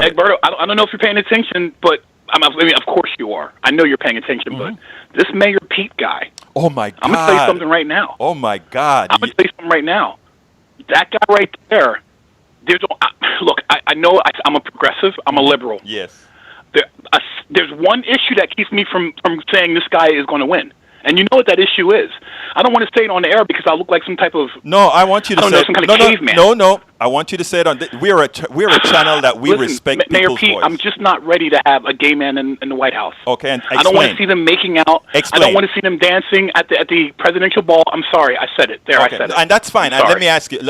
ahead. Egberto, I don't know if you're paying attention, but I mean, of course you are. I know you're paying attention, but this Mayor Pete guy. Oh my God! I'm gonna tell you something right now. Oh my God! I'm gonna tell you something right now. That guy right there. Look, I know I'm a progressive. I'm a liberal. Yes. There's one issue that keeps me from saying this guy is going to win. And you know what that issue is. I don't want to say it on the air because I look like some type of... No, I want you to say... some kind of caveman. No. I want you to say it on... We're a channel that we respect Mayor people's Pete, voice. I'm just not ready to have a gay man in the White House. Okay, and explain. I don't want to see them making out. Explain. I don't want to see them dancing at the presidential ball. I'm sorry. I said it. There, okay. I said it. And that's fine. And let me ask you...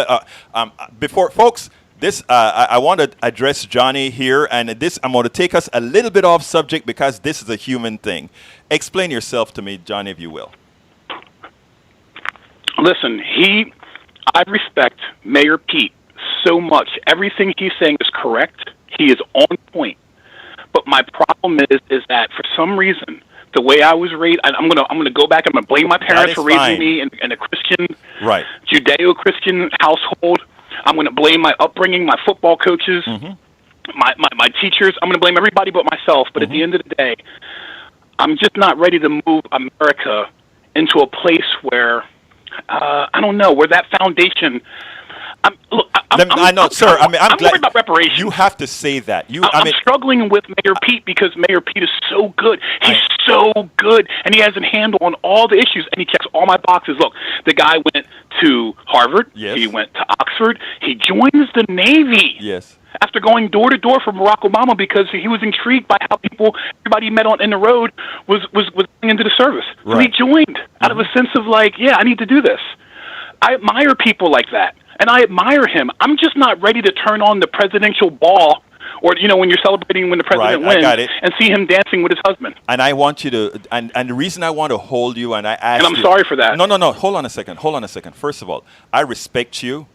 before... Folks... I want to address Johnny here, and I'm going to take us a little bit off subject because this is a human thing. Explain yourself to me, Johnny, if you will. Listen, I respect Mayor Pete so much. Everything he's saying is correct. He is on point. But my problem is that for some reason, the way I was raised, I'm gonna go back. I'm gonna blame my parents for raising me in a Christian, Judeo-Christian household. I'm going to blame my upbringing, my football coaches, my teachers. I'm going to blame everybody but myself. But at the end of the day, I'm just not ready to move America into a place where, I don't know, where that foundation... I'm glad worried about reparations. You have to say that. I'm struggling with Mayor Pete because Mayor Pete is so good. He's so good, and he has a handle on all the issues, and he checks all my boxes. Look, the guy went to Harvard. Yes. He went to Oxford. He joins the Navy. Yes. After going door to door for Barack Obama because he was intrigued by how everybody he met in the road was going into the service. So he joined out of a sense of like, yeah, I need to do this. I admire people like that. And I admire him. I'm just not ready to turn on the presidential ball or, when you're celebrating when the president wins and see him dancing with his husband. And I want you to, and the reason I want to hold you and I ask And I'm sorry for that. No. Hold on a second. First of all, I respect you.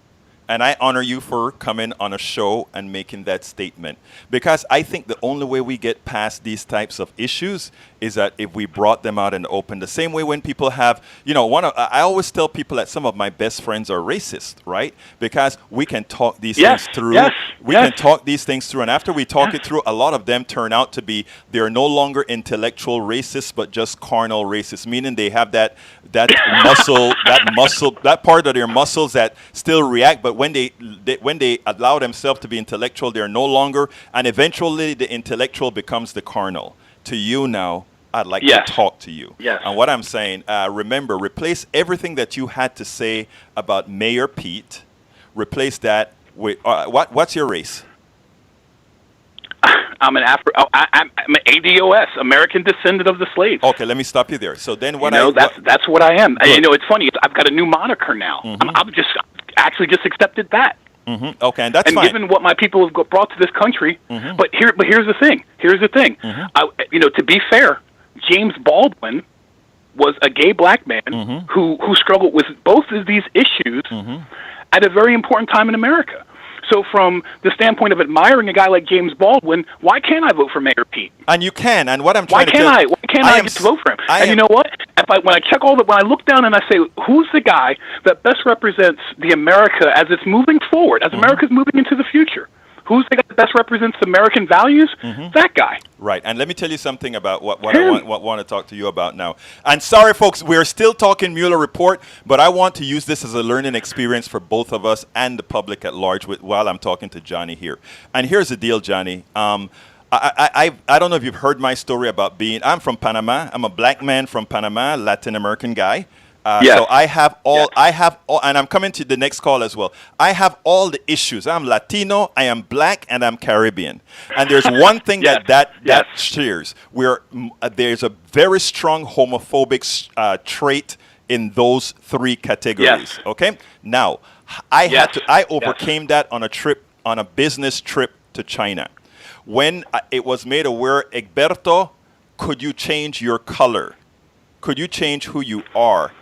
And I honor you for coming on a show and making that statement. Because I think the only way we get past these types of issues is that if we brought them out in the open. The same way when people have, I always tell people that some of my best friends are racist, right? Because we can talk these things through. We can talk these things through. And after we talk it through, a lot of them turn out to be, they're no longer intellectual racists, but just carnal racists, meaning they have that that part of their muscles that still react, but when they allow themselves to be intellectual, they're no longer, and eventually the intellectual becomes the carnal. To you now, I'd like to talk to you. Yes. And what I'm saying, remember, replace everything that you had to say about Mayor Pete, replace that with, what's your race? I'm an ADOS, American descendant of the slaves. Okay, let me stop you there. So then that's what I am. And, it's funny. I've got a new moniker now. I've just accepted that. Okay, and that's fine. And given what my people have brought to this country, but here's the thing. To be fair, James Baldwin was a gay black man who struggled with both of these issues at a very important time in America. So from the standpoint of admiring a guy like James Baldwin, why can't I vote for Mayor Pete? And you can. And what I'm trying to tell Why can't I get to vote for him? And you know what? When I look down and I say, who's the guy that best represents the America as it's moving forward, as America's moving into the future? Who's the guy that best represents American values? That guy. Right. And let me tell you something about what I want to talk to you about now. And sorry, folks, we're still talking Mueller report, but I want to use this as a learning experience for both of us and the public at large while I'm talking to Johnny here. And here's the deal, Johnny. I don't know if you've heard my story about I'm from Panama. I'm a black man from Panama, Latin American guy. So I have all, and I'm coming to the next call as well. I have all the issues. I'm Latino, I am black, and I'm Caribbean. And there's one thing that shares. There's a very strong homophobic trait in those three categories. Okay. Now, I overcame that on a business trip to China, when it was made aware, Egberto, could you change your color? Could you change who you are?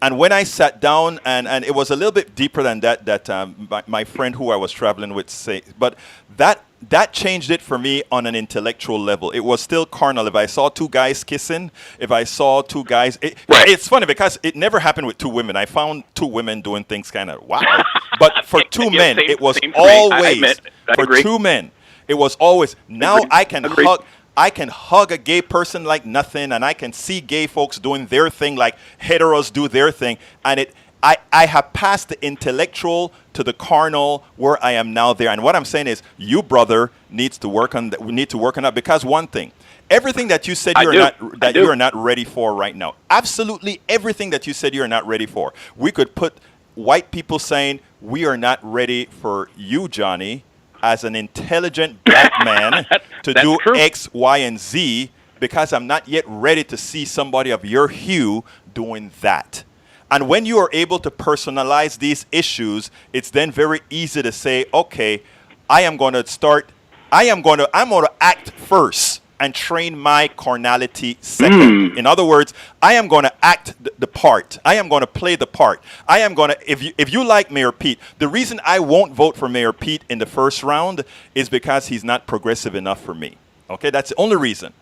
And when I sat down, and it was a little bit deeper than that, my friend who I was traveling with said, but that changed it for me on an intellectual level. It was still carnal. If I saw two guys kissing, if I saw two guys, it's funny because it never happened with two women. I found two women doing things kind of wow. But for two men, it was always, for two men, It was always, now Agreed. I can Agreed. hug a gay person like nothing, and I can see gay folks doing their thing like heteros do their thing. And I have passed the intellectual to the carnal where I am now there. And what I'm saying is, you, brother, needs to work on that. We need to work on that, because one thing, everything that you said you are not ready for right now, absolutely everything that you said you are not ready for. We could put white people saying, we are not ready for you, Johnny, as an intelligent black man to do true. X, Y, and Z, because I'm not yet ready to see somebody of your hue doing that. And when you are able to personalize these issues, it's then very easy to say, okay, I'm going to act first and train my carnality second. In other words, I am going to act the part. I am going to play the part. I am going to, if you like Mayor Pete, the reason I won't vote for Mayor Pete in the first round is because he's not progressive enough for me. Okay, that's the only reason.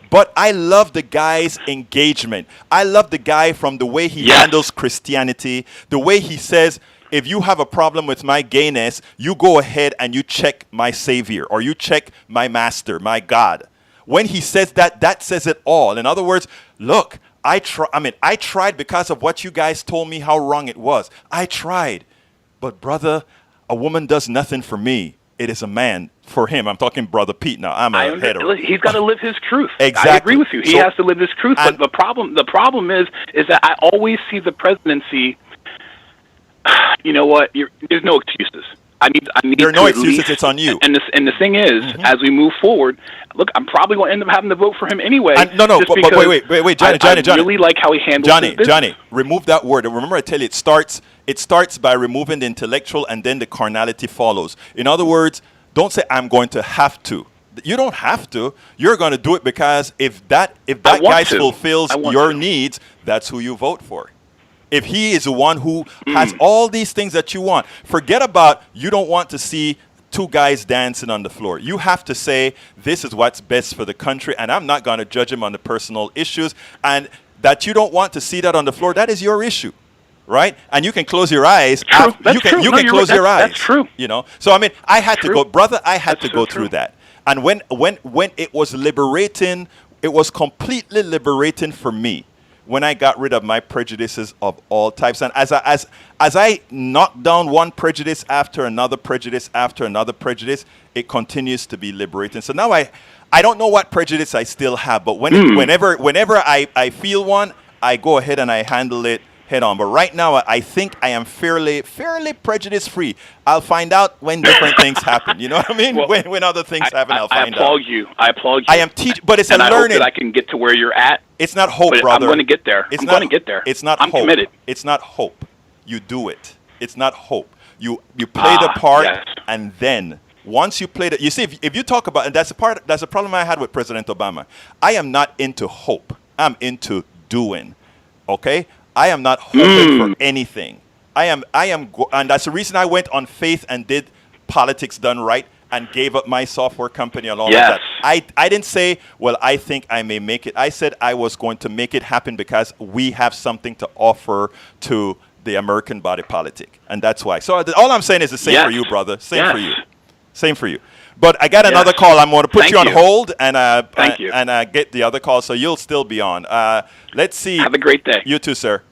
But I love the guy's engagement. I love the guy from the way he handles Christianity, the way he says, if you have a problem with my gayness, you go ahead and you check my Savior, or you check my Master, my God. When he says that, that says it all. In other words, look, I tried because of what you guys told me how wrong it was. I tried. But brother, a woman does nothing for me. It is a man for him. I'm talking Brother Pete now. I'm a hetero. He's got to live his truth. Exactly. I agree with you. He has to live his truth. But the problem is that I always see the presidency. You know what? There's no excuses. I need. There are no excuses. It's on you. And the thing is, as we move forward, look, I'm probably going to end up having to vote for him anyway. But wait, Johnny. I really like how he handles his business. Johnny, remove that word. Remember, I tell you, it starts by removing the intellectual, and then the carnality follows. In other words, don't say I'm going to have to. You don't have to. You're going to do it because if that guy fulfills your needs, that's who you vote for. If he is the one who has all these things that you want, forget about you don't want to see two guys dancing on the floor. You have to say, this is what's best for the country, and I'm not going to judge him on the personal issues. And that you don't want to see that on the floor, that is your issue, right? And you can close your eyes. True. That's true. You can close your eyes. That's true. You know. So I mean, I had to go, brother. I had to go through that. And when it was liberating, it was completely liberating for me. When I got rid of my prejudices of all types, and as I knocked down one prejudice after another prejudice after another prejudice, it continues to be liberating. So now I don't know what prejudice I still have, but whenever I feel one, I go ahead and I handle it head on. But right now, I think I am fairly prejudice free. I'll find out when different things happen. You know what I mean? Well, when other things happen, I'll find out. I applaud you. I am but it's a learning. I hope that I can get to where you're at. It's not hope, but brother. I'm going to get there. I'm going to get there. It's not I'm hope. committed. It's not hope. You do it. It's not hope. You play the part, and then once you play it, you see, if you talk about, and that's a problem I had with President Obama. I am not into hope. I'm into doing. Okay? I am not hoping for anything. And that's the reason I went on faith and did Politics Done Right and gave up my software company and all of that. I didn't say, well, I think I may make it. I said I was going to make it happen because we have something to offer to the American body politic. And that's why. So all I'm saying is the same for you, brother. Same for you. Same for you. But I got another call. I'm going to put you on hold and get the other call, so you'll still be on. Let's see. Have a great day. You too, sir.